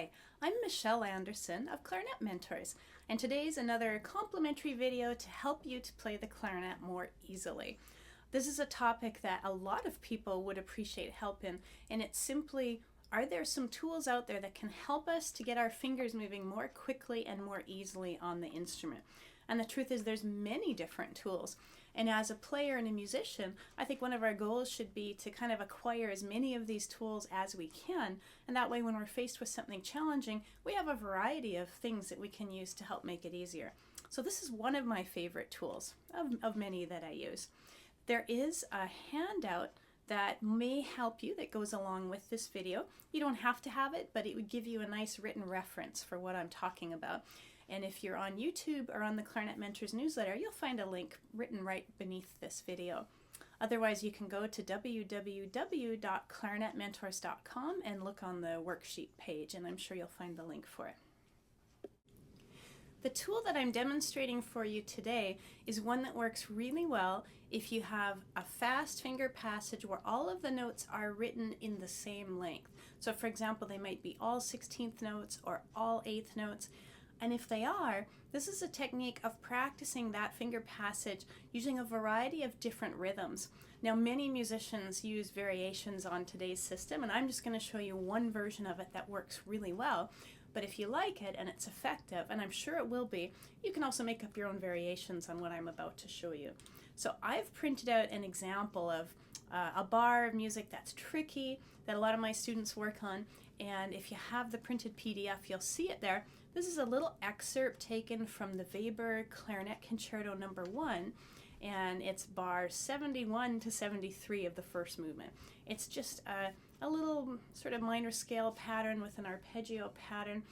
Hi, I'm Michelle Anderson of Clarinet Mentors, and today's another complimentary video to help you to play the clarinet more easily. This is a topic that a lot of people would appreciate help in, and it's simply, are there some tools out there that can help us to get our fingers moving more quickly and more easily on the instrument? And the truth is there's many different tools. And as a player and a musician, I think one of our goals should be to kind of acquire as many of these tools as we can. And that way when we're faced with something challenging, we have a variety of things that we can use to help make it easier. So this is one of my favorite tools of many that I use. There is a handout that may help you that goes along with this video. You don't have to have it, but it would give you a nice written reference for what I'm talking about. And if you're on YouTube or on the Clarinet Mentors newsletter, you'll find a link written right beneath this video. Otherwise, you can go to www.clarinetmentors.com and look on the worksheet page, and I'm sure you'll find the link for it. The tool that I'm demonstrating for you today is one that works really well if you have a fast finger passage where all of the notes are written in the same length. So for example, they might be all 16th notes or all 8th notes. And if they are, this is a technique of practicing that finger passage using a variety of different rhythms. Now, many musicians use variations on today's system, and I'm just going to show you one version of it that works really well. But if you like it and it's effective, and I'm sure it will be, you can also make up your own variations on what I'm about to show you. So I've printed out an example of a bar of music that's tricky, that a lot of my students work on, and if you have the printed PDF, you'll see it there. This is a little excerpt taken from the Weber Clarinet Concerto No. 1, and it's bars 71 to 73 of the first movement. It's just a little sort of minor scale pattern with an arpeggio pattern,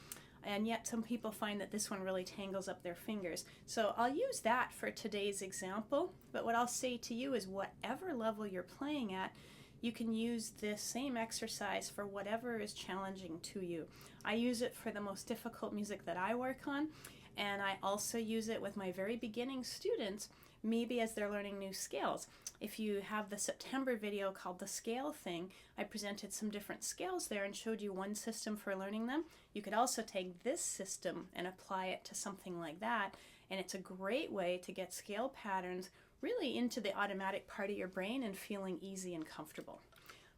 and yet some people find that this one really tangles up their fingers. So I'll use that for today's example, but what I'll say to you is whatever level you're playing at, you can use this same exercise for whatever is challenging to you. I use it for the most difficult music that I work on, and I also use it with my very beginning students, maybe as they're learning new scales. If you have the September video called The Scale Thing, I presented some different scales there and showed you one system for learning them. You could also take this system and apply it to something like that, and it's a great way to get scale patterns really into the automatic part of your brain and feeling easy and comfortable.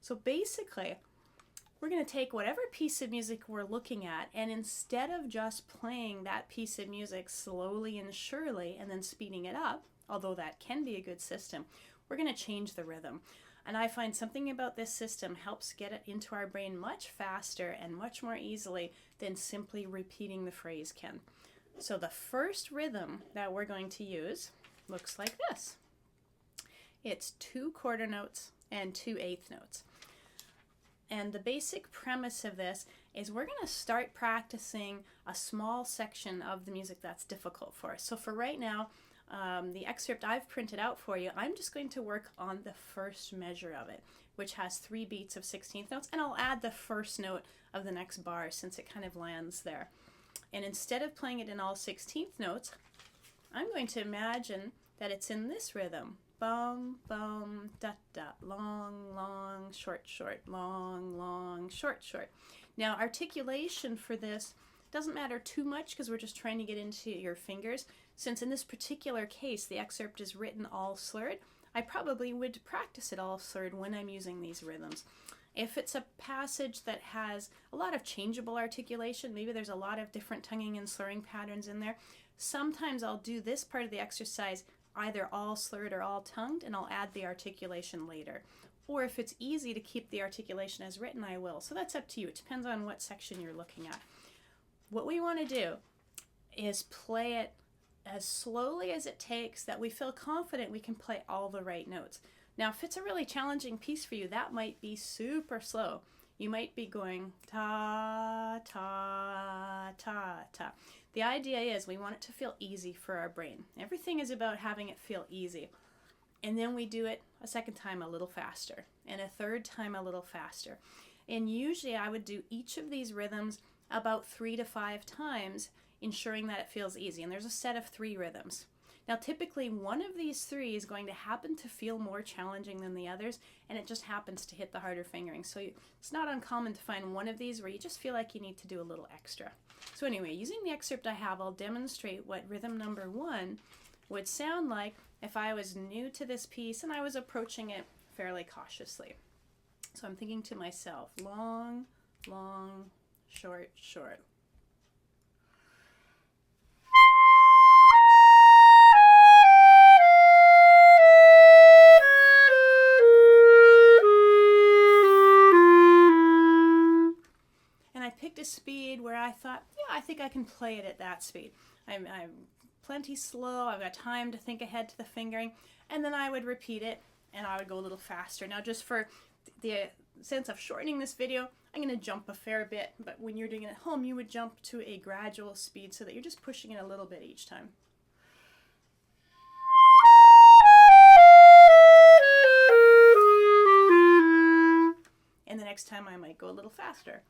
So basically, we're going to take whatever piece of music we're looking at, and instead of just playing that piece of music slowly and surely and then speeding it up, although that can be a good system, we're going to change the rhythm. And I find something about this system helps get it into our brain much faster and much more easily than simply repeating the phrase can. So the first rhythm that we're going to use looks like this. It's 2 quarter notes and 2 eighth notes. And the basic premise of this is we're going to start practicing a small section of the music that's difficult for us. So for right now, the excerpt I've printed out for you, I'm just going to work on the first measure of it, which has 3 beats of 16th notes, and I'll add the first note of the next bar since it kind of lands there. And instead of playing it in all 16th notes, I'm going to imagine that it's in this rhythm. Bum, bum, da, da, long, long, short, short, long, long, short, short. Now, articulation for this doesn't matter too much because we're just trying to get into your fingers. Since in this particular case, the excerpt is written all slurred, I probably would practice it all slurred when I'm using these rhythms. If it's a passage that has a lot of changeable articulation, maybe there's a lot of different tonguing and slurring patterns in there, sometimes I'll do this part of the exercise either all slurred or all tongued, and I'll add the articulation later. Or if it's easy to keep the articulation as written, I will. So that's up to you. It depends on what section you're looking at. What we want to do is play it as slowly as it takes that we feel confident we can play all the right notes. Now, if it's a really challenging piece for you, that might be super slow. You might be going ta, ta, ta, ta. The idea is we want it to feel easy for our brain. Everything is about having it feel easy. And then we do it a second time a little faster, and a third time a little faster. And usually I would do each of these rhythms about 3 to 5 times, ensuring that it feels easy. And there's a set of 3 rhythms. Now typically one of these three is going to happen to feel more challenging than the others, and it just happens to hit the harder fingering. So it's not uncommon to find one of these where you just feel like you need to do a little extra. So anyway, using the excerpt I have, I'll demonstrate what rhythm number 1 would sound like if I was new to this piece and I was approaching it fairly cautiously. So I'm thinking to myself, long, long, short, short. And I picked a speed where I thought, yeah, I think I can play it at that speed. I'm plenty slow, I've got time to think ahead to the fingering, and then I would repeat it and I would go a little faster. Now just for the sense of shortening this video, I'm going to jump a fair bit, but when you're doing it at home, you would jump to a gradual speed so that you're just pushing it a little bit each time. And the next time I might go a little faster.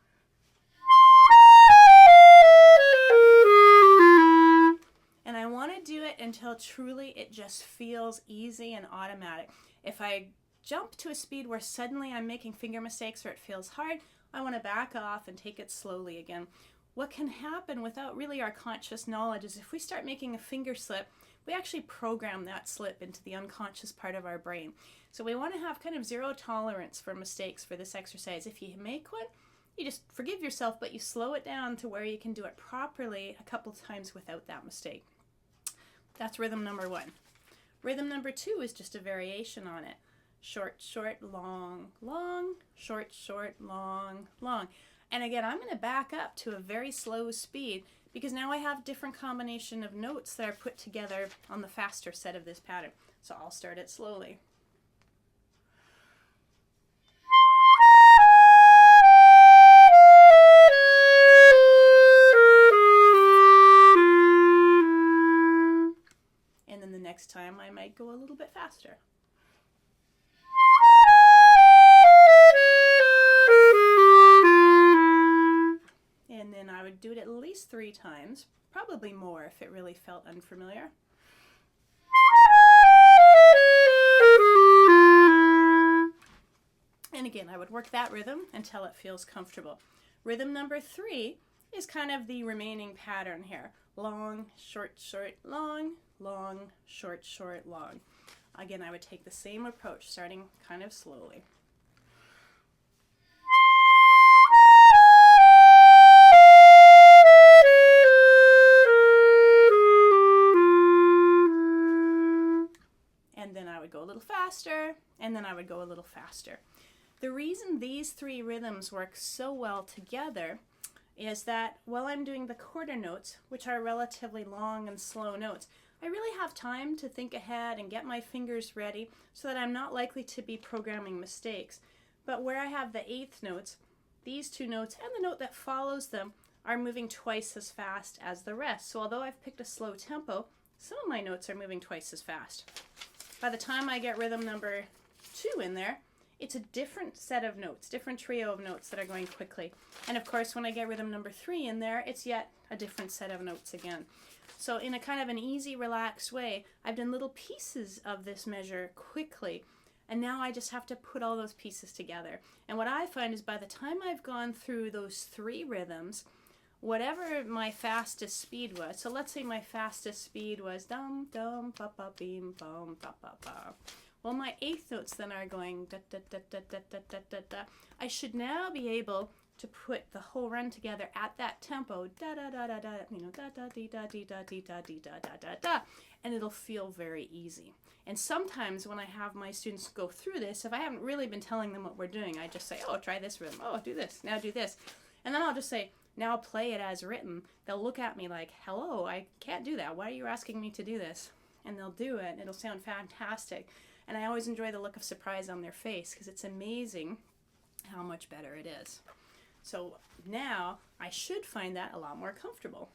And I want to do it until truly it just feels easy and automatic. If I jump to a speed where suddenly I'm making finger mistakes or it feels hard, I want to back off and take it slowly again. What can happen without really our conscious knowledge is if we start making a finger slip, we actually program that slip into the unconscious part of our brain. So we want to have kind of zero tolerance for mistakes for this exercise. If you make one, you just forgive yourself, but you slow it down to where you can do it properly a couple times without that mistake. That's rhythm number 1. Rhythm number 2 is just a variation on it. Short, short, long, long, short, short, long, long. And again, I'm going to back up to a very slow speed because now I have different combination of notes that are put together on the faster set of this pattern. So I'll start it slowly. And then the next time I might go a little bit faster. And then I would do it at least 3 times, probably more if it really felt unfamiliar. And again, I would work that rhythm until it feels comfortable. Rhythm number 3 is kind of the remaining pattern here. Long, short, short, long, long, short, short, long. Again, I would take the same approach, starting kind of slowly. And then I would go a little faster, and then I would go a little faster. The reason these 3 rhythms work so well together is that while I'm doing the quarter notes, which are relatively long and slow notes, I really have time to think ahead and get my fingers ready so that I'm not likely to be programming mistakes. But where I have the 8th notes, these 2 notes and the note that follows them are moving twice as fast as the rest. So although I've picked a slow tempo, some of my notes are moving twice as fast. By the time I get rhythm number 2 in there, it's a different set of notes, different trio of notes that are going quickly. And of course, when I get rhythm number 3 in there, it's yet a different set of notes again. So in a kind of an easy, relaxed way, I've done little pieces of this measure quickly, and now I just have to put all those pieces together. And what I find is by the time I've gone through those 3 rhythms, whatever my fastest speed was, so let's say my fastest speed was dum dum pa pa beam bum pa pa pa. Well, my 8th notes then are going da da da da da da da da da. I should now be able to put the whole run together at that tempo, da da da da da, you know, da da dee da dee da dee da dee da da da da, and it'll feel very easy. And sometimes when I have my students go through this, if I haven't really been telling them what we're doing, I just say, oh, try this rhythm, oh, do this, now do this, and then I'll just say, now play it as written. They'll look at me like, hello, I can't do that. Why are you asking me to do this? And they'll do it. It'll sound fantastic. And I always enjoy the look of surprise on their face because it's amazing how much better it is. So now I should find that a lot more comfortable.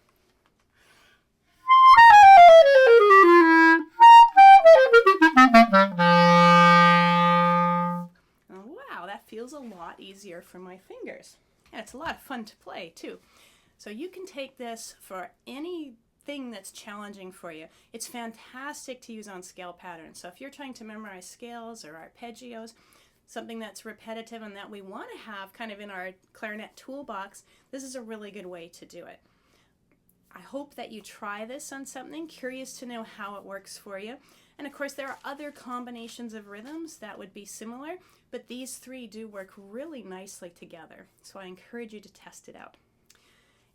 Oh, wow, that feels a lot easier for my fingers. And it's a lot of fun to play too. So you can take this for any thing that's challenging for you. It's fantastic to use on scale patterns. So if you're trying to memorize scales or arpeggios, something that's repetitive and that we want to have kind of in our clarinet toolbox, this is a really good way to do it. I hope that you try this on something, curious to know how it works for you. And of course there are other combinations of rhythms that would be similar, but these three do work really nicely together. So I encourage you to test it out.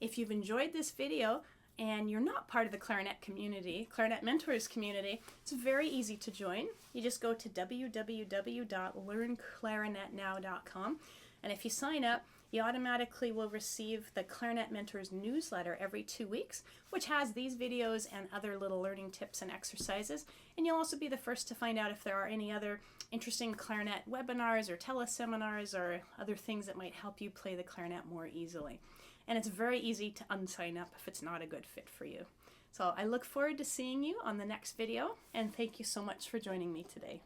If you've enjoyed this video and you're not part of the clarinet community, Clarinet Mentors community, it's very easy to join. You just go to www.learnclarinetnow.com, and if you sign up, you automatically will receive the Clarinet Mentors newsletter every 2 weeks, which has these videos and other little learning tips and exercises. And you'll also be the first to find out if there are any other interesting clarinet webinars or teleseminars or other things that might help you play the clarinet more easily. And it's very easy to unsign up if it's not a good fit for you. So I look forward to seeing you on the next video, and thank you so much for joining me today.